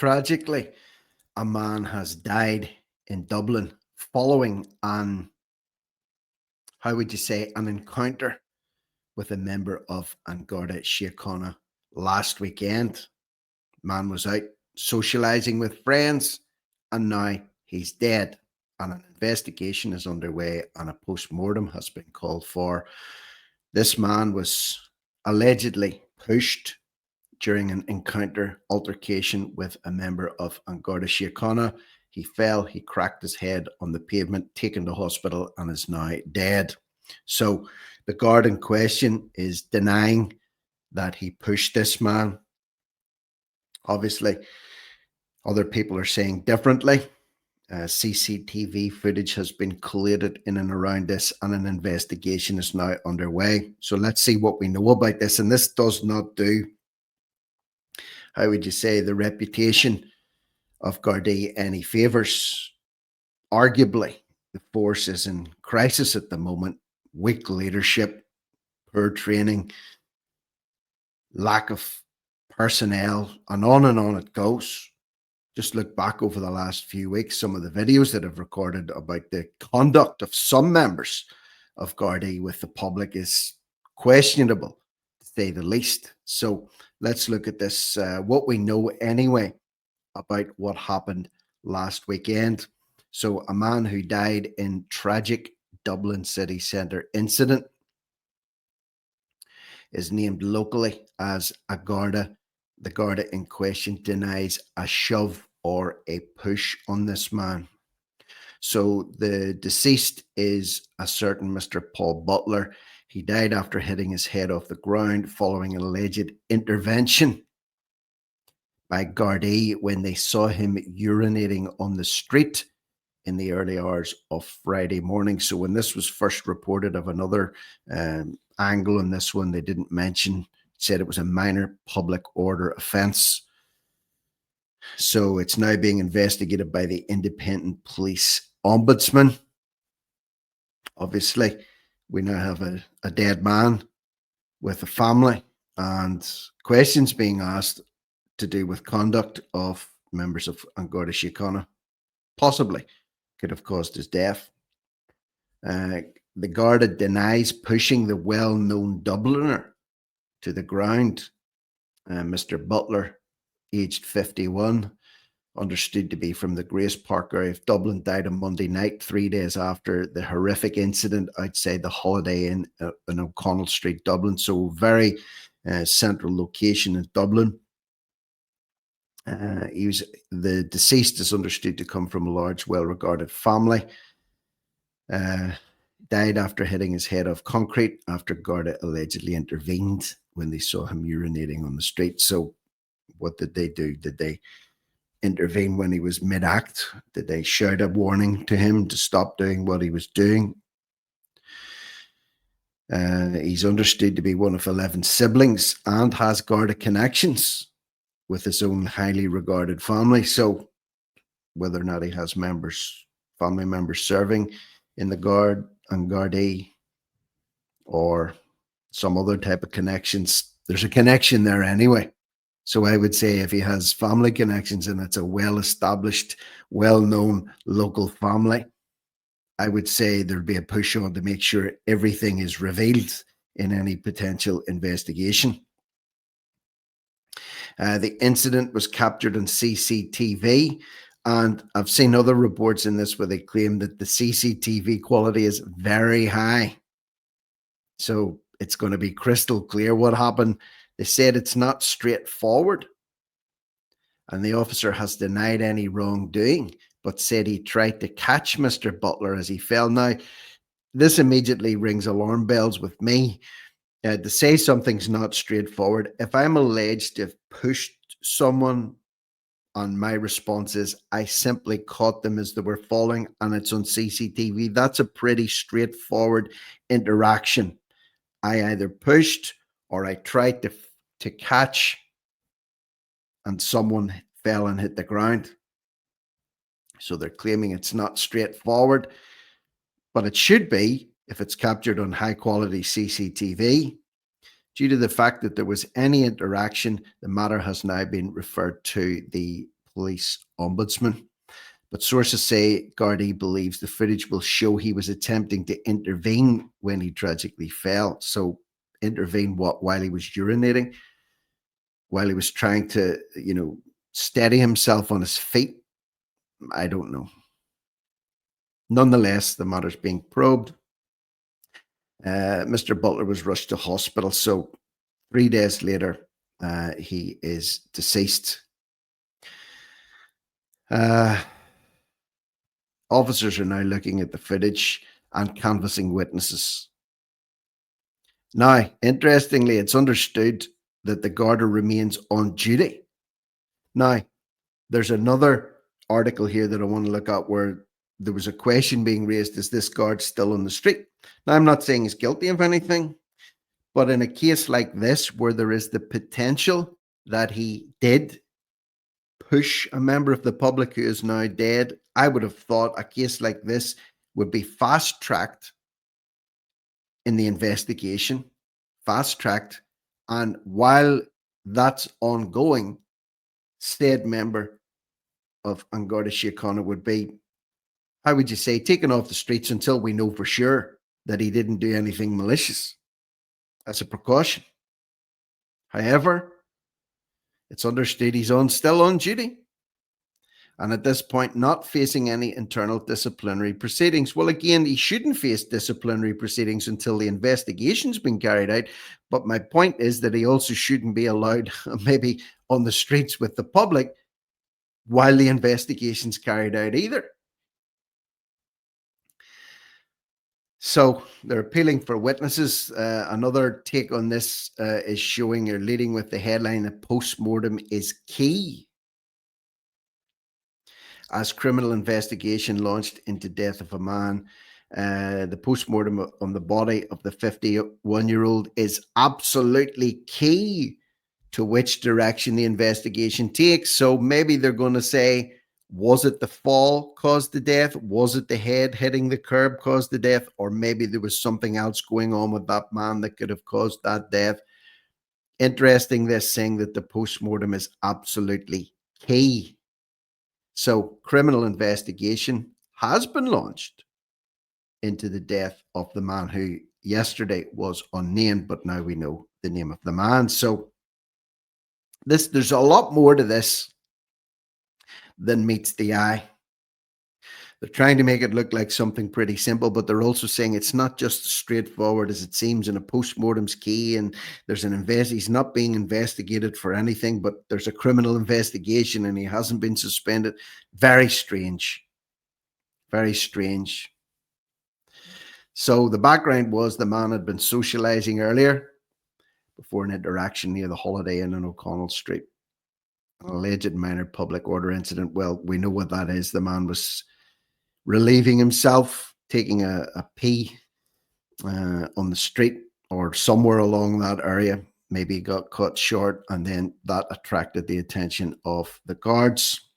Tragically, a man has died in Dublin following how would you say, an encounter with a member of An Garda Síochána last weekend. Man was out socialising with friends and now he's dead. And an investigation is underway and a post-mortem has been called for. This man was allegedly pushed during an encounter altercation with a member of An Garda Síochána. He fell, he cracked his head on the pavement, taken to hospital, and is now dead. So the guard in question is denying that he pushed this man. Obviously, other people are saying differently. CCTV footage has been collated in and around this, and an investigation is now underway. So let's see what we know about this. And this does not do, how would you say, the reputation of Gardaí any favours. Arguably, the force is in crisis at the moment. Weak leadership, poor training, lack of personnel, and on it goes. Just look back over the last few weeks, some of the videos that I've recorded about the conduct of some members of Gardaí with the public is questionable, to say the least. So let's look at this, what we know anyway about what happened last weekend. So a man who died in tragic Dublin city centre incident is named locally as a Garda. The Garda in question denies a shove or a push on this man. So the deceased is a certain Mr. Paul Butler. He died after hitting his head off the ground following an alleged intervention by Gardaí when they saw him urinating on the street in the early hours of Friday morning. So when this was first reported of another angle on this one, they didn't mention, said it was a minor public order offence. So it's now being investigated by the independent police ombudsman. Obviously, we now have a dead man with a family and questions being asked to do with conduct of members of An Garda Síochána. Possibly could have caused his death. The Garda denies pushing the well-known Dubliner to the ground. Mr. Butler, aged 51, understood to be from the Grace Park area of Dublin, died on Monday night, 3 days after the horrific incident outside the Holiday Inn in O'Connell Street, Dublin. So very central location in Dublin. The deceased is understood to come from a large, well-regarded family. Died after hitting his head off concrete after Garda allegedly intervened when they saw him urinating on the street. So what did they do? Did they intervene when he was mid-act? Did they shout a warning to him to stop doing what he was doing? He's understood to be one of 11 siblings and has Garda connections with his own highly regarded family. So whether or not he has family members serving in the Guard and Gardaí or some other type of connections, there's a connection there anyway. So I would say if he has family connections and it's a well-established, well-known local family, I would say there'd be a push on to make sure everything is revealed in any potential investigation. The incident was captured on CCTV, and I've seen other reports in this where they claim that the CCTV quality is very high. So it's going to be crystal clear what happened. They said it's not straightforward, and the officer has denied any wrongdoing, but said he tried to catch Mr. Butler as he fell. Now, this immediately rings alarm bells with me. To say something's not straightforward, if I'm alleged to have pushed someone, and my response is I simply caught them as they were falling and it's on CCTV, that's a pretty straightforward interaction. I either pushed or I tried to catch and someone fell and hit the ground. So they're claiming it's not straightforward, but it should be if it's captured on high quality CCTV. Due to the fact that there was any interaction, the matter has now been referred to the Police Ombudsman. But sources say Gardaí believes the footage will show he was attempting to intervene when he tragically fell. So intervene what? While he was urinating? While he was trying to, steady himself on his feet? I don't know. Nonetheless, the matter's being probed. Mr. Butler was rushed to hospital. So 3 days later, he is deceased. Officers are now looking at the footage and canvassing witnesses. Now, interestingly, it's understood that the Garda remains on duty. Now, there's another article here that I want to look at where there was a question being raised: is this guard still on the street? Now, I'm not saying he's guilty of anything, but in a case like this, where there is the potential that he did push a member of the public who is now dead, I would have thought a case like this would be fast-tracked in the investigation, fast-tracked, and while that's ongoing, said member of An Garda Síochána would be, how would you say, taken off the streets until we know for sure that he didn't do anything malicious as a precaution. However, it's understood he's still on duty, and at this point not facing any internal disciplinary proceedings. Well, again, he shouldn't face disciplinary proceedings until the investigation's been carried out, but my point is that he also shouldn't be allowed maybe on the streets with the public while the investigation's carried out either. So they're appealing for witnesses. Another take on this is showing, or leading with the headline, that post-mortem is key. As criminal investigation launched into death of a man, the post-mortem on the body of the 51-year-old is absolutely key to which direction the investigation takes. So maybe they're going to say, was it the fall caused the death? Was it the head hitting the curb caused the death? Or maybe there was something else going on with that man that could have caused that death. Interesting, this saying that the post-mortem is absolutely key. So criminal investigation has been launched into the death of the man who yesterday was unnamed, but now we know the name of the man. So there's a lot more to this than meets the eye. They're trying to make it look like something pretty simple, but they're also saying it's not just as straightforward as it seems, and a post-mortem's key, and there's he's not being investigated for anything, but there's a criminal investigation and he hasn't been suspended. Very strange. Very strange. So the background was the man had been socializing earlier before an interaction near the Holiday Inn on O'Connell Street. An alleged minor public order incident. Well, we know what that is. The man was relieving himself, taking a pee on the street or somewhere along that area. Maybe he got cut short, and then that attracted the attention of the guards.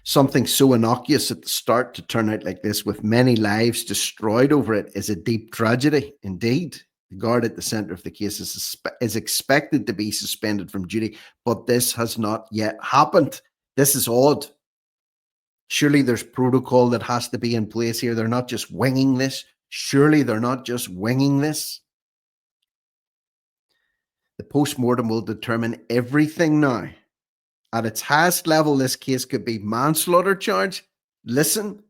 Something so innocuous at the start to turn out like this, with many lives destroyed over it, is a deep tragedy indeed. The guard at the centre of the case is expected to be suspended from duty, but this has not yet happened. This is odd. Surely there's protocol that has to be in place here. They're not just winging this. Surely they're not just winging this. The post-mortem will determine everything now. At its highest level, this case could be manslaughter charge. Listen,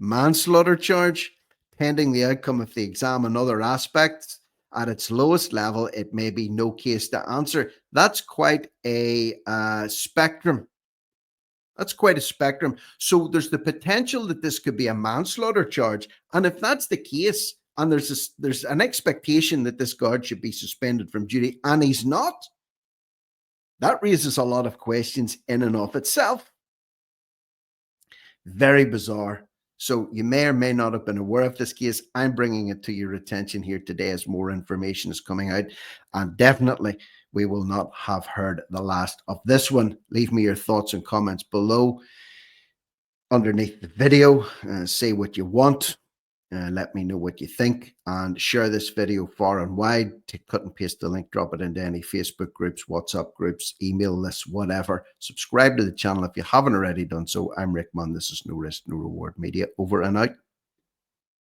manslaughter charge, pending the outcome of the exam and other aspects. At its lowest level, it may be no case to answer. That's quite a spectrum. That's quite a spectrum. So there's the potential that this could be a manslaughter charge. And if that's the case, and there's an expectation that this guard should be suspended from duty, and he's not, that raises a lot of questions in and of itself. Very bizarre. So you may or may not have been aware of this case. I'm bringing it to your attention here today as more information is coming out. And definitely, we will not have heard the last of this one. Leave me your thoughts and comments below underneath the video. Say what you want. Let me know what you think, and share this video far and wide. Cut and paste the link, drop it into any Facebook groups, WhatsApp groups, email lists, whatever. Subscribe to the channel if you haven't already done so. I'm Rick Munn. This is No Risk, No Reward Media. Over and out.